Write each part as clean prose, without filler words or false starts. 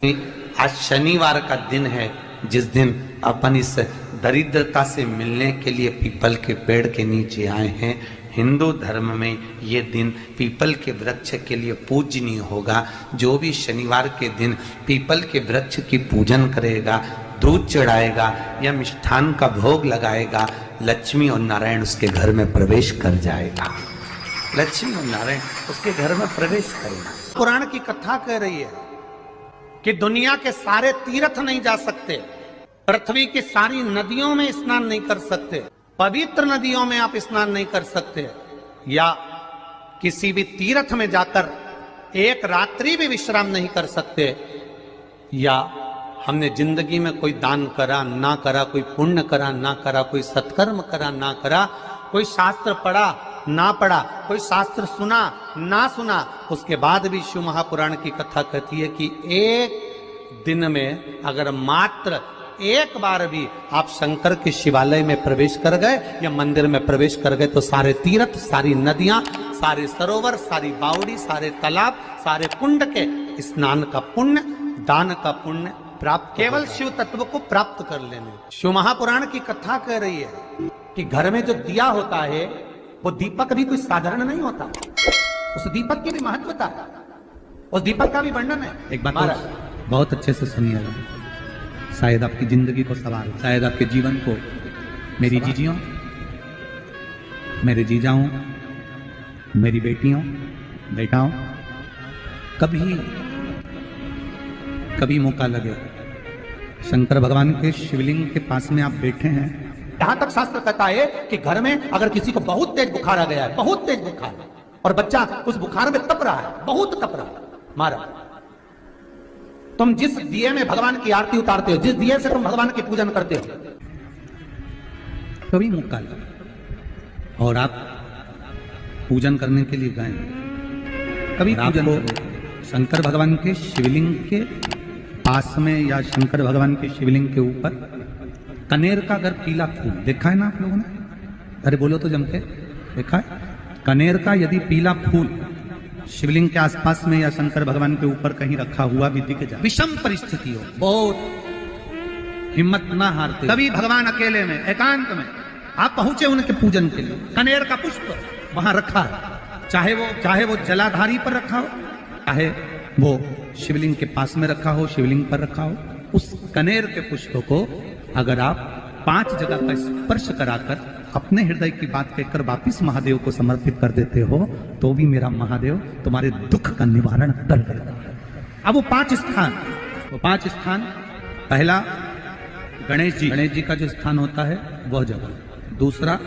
आज शनिवार का दिन है, जिस दिन अपन इस दरिद्रता से मिलने के लिए पीपल के पेड़ के नीचे आए हैं। हिंदू धर्म में ये दिन पीपल के वृक्ष के लिए पूजनीय होगा। जो भी शनिवार के दिन पीपल के वृक्ष की पूजन करेगा, दूध चढ़ाएगा या मिष्ठान का भोग लगाएगा, लक्ष्मी और नारायण उसके घर में प्रवेश कर जाएगा। लक्ष्मी और नारायण उसके घर में प्रवेश करेगा। पुराण की कथा कह रही है कि दुनिया के सारे तीर्थ नहीं जा सकते, पृथ्वी की सारी नदियों में स्नान नहीं कर सकते, पवित्र नदियों में आप स्नान नहीं कर सकते, या किसी भी तीर्थ में जाकर एक रात्रि भी विश्राम नहीं कर सकते, या हमने जिंदगी में कोई दान करा ना करा, कोई पुण्य करा ना करा, कोई सत्कर्म करा ना करा, कोई शास्त्र पढ़ा ना पढ़ा, कोई शास्त्र सुना ना सुना, उसके बाद भी शिव महापुराण की कथा कहती है कि एक दिन में अगर मात्र एक बार भी आप शंकर के शिवालय में प्रवेश कर गए या मंदिर में प्रवेश कर गए तो सारे तीर्थ, सारी नदियां, सारे सरोवर, सारी बावड़ी, सारे तालाब, सारे कुंड के स्नान का पुण्य, दान का पुण्य प्राप्त, केवल शिव तत्व को प्राप्त कर लेने। शिव महापुराण की कथा कह रही है कि घर में जो दिया होता है वो दीपक भी कोई साधारण नहीं होता, उस दीपक की भी महत्वता है, उस दीपक का भी वर्णन है। एक बात बहुत अच्छे से सुनिएगा, शायद आपकी जिंदगी को सवार, शायद आपके जीवन को। मेरी जीजियों, मेरे जीजाओं, मेरी बेटियों, बेटाओं, कभी मौका लगे, शंकर भगवान के शिवलिंग के पास में आप बैठे हैं। यहां तक शास्त्र कहता है कि घर में अगर किसी को बहुत तेज बुखार आ गया है, बहुत तेज बुखार, और बच्चा उस बुखार में तप रहा है, बहुत तप रहा है, मारा, तुम जिस दिए में भगवान की आरती उतारते हो, जिस दिए से तुम भगवान की पूजन करते हो, कभी मौका लगा और आप पूजन करने के लिए गए, कभी आपको शंकर भगवान के शिवलिंग के पास में या शंकर भगवान के शिवलिंग के ऊपर कनेर का अगर पीला फूल देखा है ना आप लोगों ने, अरे बोलो तो जमके, देखा है? कनेर का यदि पीला फूल शिवलिंग के आसपास में या शंकर भगवान के ऊपर कहीं रखा हुआ भी दिख जाए, विषम परिस्थिति हो, बहुत हिम्मत ना हारते, कभी भगवान अकेले में एकांत में आप पहुंचे उनके पूजन के लिए, कनेर का पुष्प वहां रखा है, चाहे वो जलाधारी पर रखा हो, चाहे वो शिवलिंग के पास में रखा हो, शिवलिंग पर रखा हो, उस कनेर के पुष्प को अगर आप 5 जगह का स्पर्श कराकर अपने हृदय की बात कहकर वापिस महादेव को समर्पित कर देते हो तो भी मेरा महादेव तुम्हारे दुख का निवारण कर देगा। अब वो 5 स्थान, पहला गणेश जी का जो स्थान होता है वह जगह, दूसरा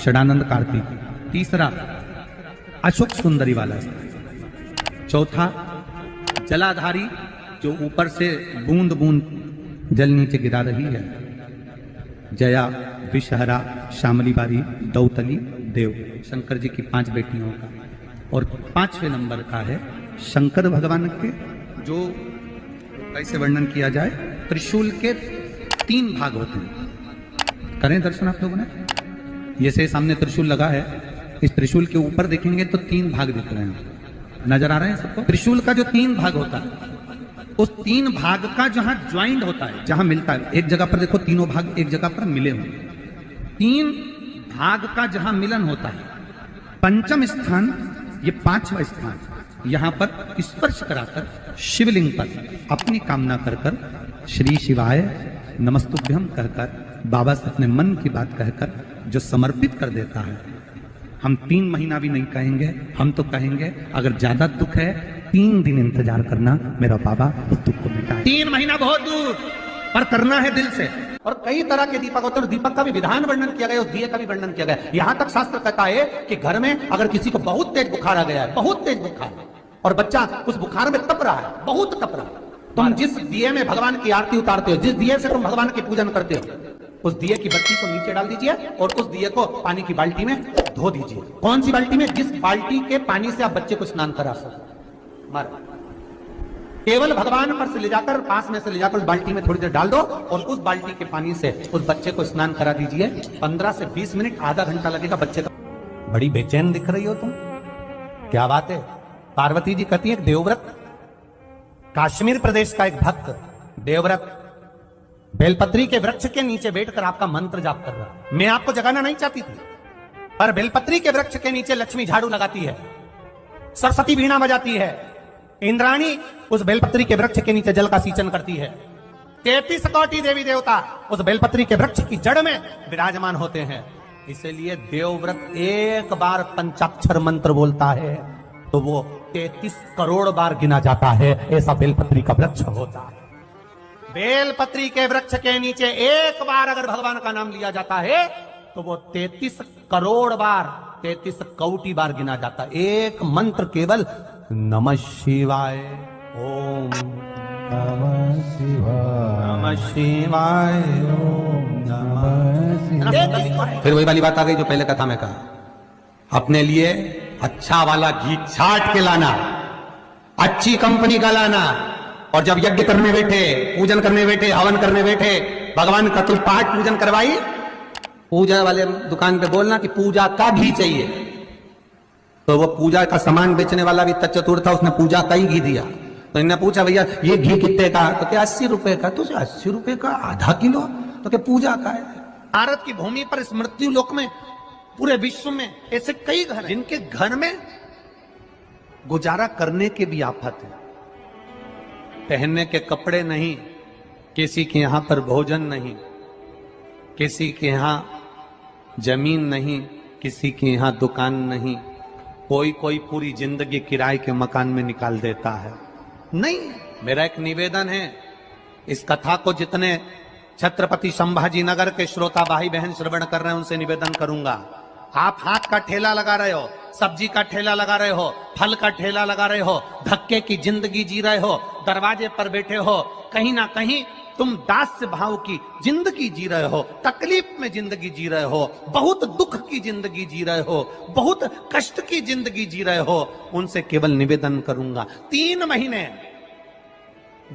षडानंद कार्तिक, तीसरा अशोक सुंदरी वाला स्थान, चौथा जलाधारी जो ऊपर से बूंद बूंद जल नीचे गिरा रही है, जया, विषहरा, शामली बारी, दौतली, देव, शंकर जी की 5 बेटियों का, और 5वें नंबर का है शंकर भगवान के, जो कैसे वर्णन किया जाए, त्रिशूल के 3 भाग होते हैं। करें दर्शन आप लोगों ने, जैसे सामने त्रिशूल लगा है, इस त्रिशूल के ऊपर देखेंगे तो 3 भाग दिख रहे हैं, नजर आ रहे हैं सबको? त्रिशूल का जो 3 भाग होता है, उस 3 भाग का जहां ज्वाइंट होता है, जहां मिलता है, एक जगह पर देखो तीनों भाग एक जगह पर मिले हुए, 3 भाग का जहां मिलन होता है, पंचम स्थान, ये 5वां स्थान, यहां पर स्पर्श कराकर शिवलिंग पर अपनी कामना कर श्री शिवाय नमस्तुभ्यम कहकर बाबा से अपने मन की बात कहकर जो समर्पित कर देता है, हम 3 महीना भी नहीं कहेंगे, हम तो कहेंगे अगर ज्यादा दुख है 3 दिन इंतजार करना, मेरा बाबा उस दुख को मिटाए। 3 महीना बहुत दूर, पर करना है दिल से। और कई तरह के दीपक होते हैं, दीपक का भी विधान वर्णन किया गया, उस दिए का भी वर्णन किया गया। यहां तक शास्त्र कहता है कि घर में अगर किसी को बहुत तेज बुखार आ गया है, बहुत तेज बुखार, और बच्चा उस बुखार में तप रहा है, बहुत तप रहा है, तुम जिस दिए में भगवान की आरती उतारते हो, जिस दिए से तुम भगवान की पूजन करते हो, उस दिए की बत्ती को नीचे डाल दीजिए और उस दिए को पानी की बाल्टी में धो दीजिए। कौन सी बाल्टी में? जिस बाल्टी के पानी से आप बच्चे को स्नान करा सको, मारा, केवल भगवान पर से ले जाकर, पास में से ले जाकर उस बाल्टी में थोड़ी देर डाल दो और उस बाल्टी के पानी से उस बच्चे को स्नान करा दीजिए। 15 से 20 मिनट, आधा घंटा लगेगा बच्चे का। बड़ी बेचैन दिख रही हो तुम, क्या बात है? पार्वती जी कहती है देवव्रत कश्मीर प्रदेश का एक भक्त देवव्रत बेलपत्री के वृक्ष के नीचे बैठकर आपका मंत्र जाप कर रहा। मैं आपको जगाना नहीं चाहती थी, पर बेलपत्री के वृक्ष के नीचे लक्ष्मी झाड़ू लगाती है, सरस्वती वीणा बजाती है, इंद्राणी उस बेलपत्री के वृक्ष के नीचे जल का सिंचन करती है, 33 कोटि देवी देवता उस बेलपत्री के वृक्ष की जड़ में विराजमान होते हैं। इसलिए देवव्रत एक बार पंचाक्षर मंत्र बोलता है तो वो 33 करोड़ बार गिना जाता है। ऐसा बेलपत्री का वृक्ष होता है। बेलपत्री के वृक्ष के नीचे एक बार अगर भगवान का नाम लिया जाता है तो वो 33 करोड़ बार, 33 कोटि बार गिना जाता है। एक मंत्र केवल नमः शिवाय, ओम नमः शिवाय, नमः शिवाय, ओम नमः शिवाय। फिर वही वाली बात आ गई जो पहले कथा में कहा, अपने लिए अच्छा वाला घी छाट के लाना, अच्छी कंपनी का लाना, और जब यज्ञ करने बैठे, पूजन करने बैठे, हवन करने बैठे, भगवान का तुम पाठ पूजन करवाई, पूजा वाले दुकान पे बोलना कि पूजा का घी चाहिए। तो वो पूजा का सामान बेचने वाला भी तत्चतुर था, उसने पूजा का ही घी दिया। तो इन्होंने पूछा भैया ये घी कितने का? तो क्या 80 रुपए का? तो 80 रुपए का आधा किलो? तो क्या पूजा का है? भारत की भूमि पर इस मृत्यु लोक में पूरे विश्व में ऐसे कई घर हैं जिनके घर में गुजारा करने की भी आफत है। पहनने के कपड़े नहीं, किसी के यहां पर भोजन नहीं, किसी के यहां जमीन नहीं, किसी के यहां दुकान नहीं, कोई पूरी जिंदगी किराए के मकान में निकाल देता है। नहीं, मेरा एक निवेदन है, इस कथा को जितने छत्रपति संभाजी नगर के श्रोता भाई बहन श्रवण कर रहे हैं उनसे निवेदन करूंगा, आप हाथ का ठेला लगा रहे हो, सब्जी का ठेला लगा रहे हो, फल का ठेला लगा रहे हो, धक्के की जिंदगी जी रहे हो, दरवाजे पर बैठे हो, कहीं ना कहीं तुम दास्य भाव की जिंदगी जी रहे हो, तकलीफ में जिंदगी जी रहे हो, बहुत दुख की जिंदगी जी रहे हो, बहुत कष्ट की जिंदगी जी रहे हो, उनसे केवल निवेदन करूंगा 3 महीने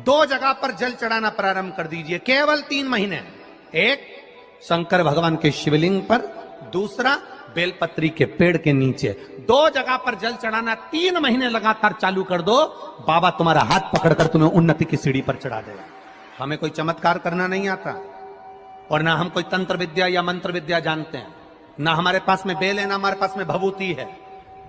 2 जगह पर जल चढ़ाना प्रारंभ कर दीजिए। केवल 3 महीने, एक शंकर भगवान के शिवलिंग पर, दूसरा बेलपत्री के पेड़ के नीचे। 2 जगह पर जल चढ़ाना 3 महीने लगातार चालू कर दो, बाबा तुम्हारा हाथ पकड़कर तुम्हें उन्नति की सीढ़ी पर चढ़ा देगा। हमें कोई चमत्कार करना नहीं आता, और ना हम कोई तंत्र विद्या या मंत्र विद्या जानते हैं, ना हमारे पास में बेल है, ना हमारे पास में भभूति है,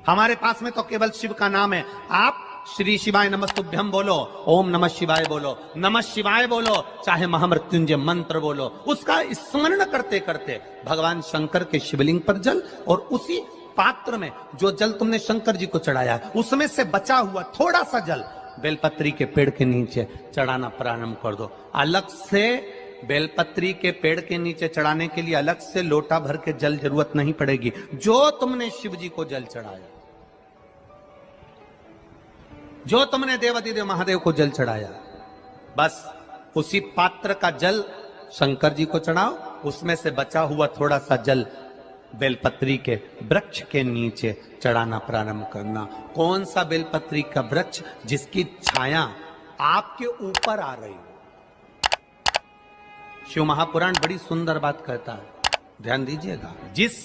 हमारे पास में तो केवल शिव का नाम है। आप श्री शिवाय नमस्तुभ्यम बोलो, ओम नमः शिवाय बोलो, नमः शिवाय बोलो, चाहे महामृत्युंजय मंत्र बोलो, उसका स्मरण करते करते भगवान शंकर के शिवलिंग पर जल, और उसी पात्र में जो जल तुमने शंकर जी को चढ़ाया उसमें से बचा हुआ थोड़ा सा जल बेलपत्री के पेड़ के नीचे चढ़ाना प्रारंभ कर दो। अलग से बेलपत्री के पेड़ के नीचे चढ़ाने के लिए अलग से लोटा भर के जल जरूरत नहीं पड़ेगी। जो तुमने शिव जी को जल चढ़ाया, जो तुमने देवाधिदेव महादेव को जल चढ़ाया, बस उसी पात्र का जल शंकर जी को चढ़ाओ, उसमें से बचा हुआ थोड़ा सा जल बेलपत्री के वृक्ष के नीचे चढ़ाना प्रारंभ करना। कौन सा बेलपत्री का वृक्ष? जिसकी छाया आपके ऊपर आ रही हो। शिव महापुराण बड़ी सुंदर बात कहता है, ध्यान दीजिएगा। जिस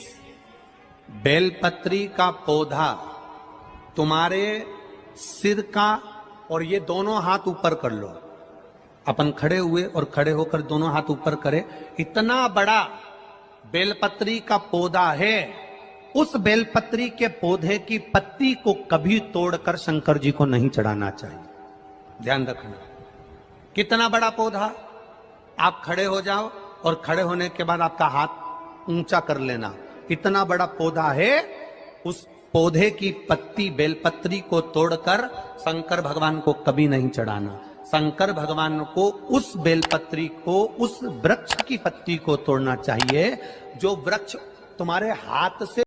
बेलपत्री का पौधा तुम्हारे सिर का, और ये दोनों हाथ ऊपर कर लो, अपन खड़े हुए और खड़े होकर दोनों हाथ ऊपर करें, इतना बड़ा बेलपत्री का पौधा है, उस बेलपत्री के पौधे की पत्ती को कभी तोड़कर शंकर जी को नहीं चढ़ाना चाहिए। ध्यान रखना, कितना बड़ा पौधा। आप खड़े हो जाओ और खड़े होने के बाद आपका हाथ ऊंचा कर लेना, इतना बड़ा पौधा है, उस पौधे की पत्ती बेलपत्री को तोड़कर शंकर भगवान को कभी नहीं चढ़ाना। शंकर भगवान को उस बेलपत्री को, उस वृक्ष की पत्ती को तोड़ना चाहिए जो वृक्ष तुम्हारे हाथ से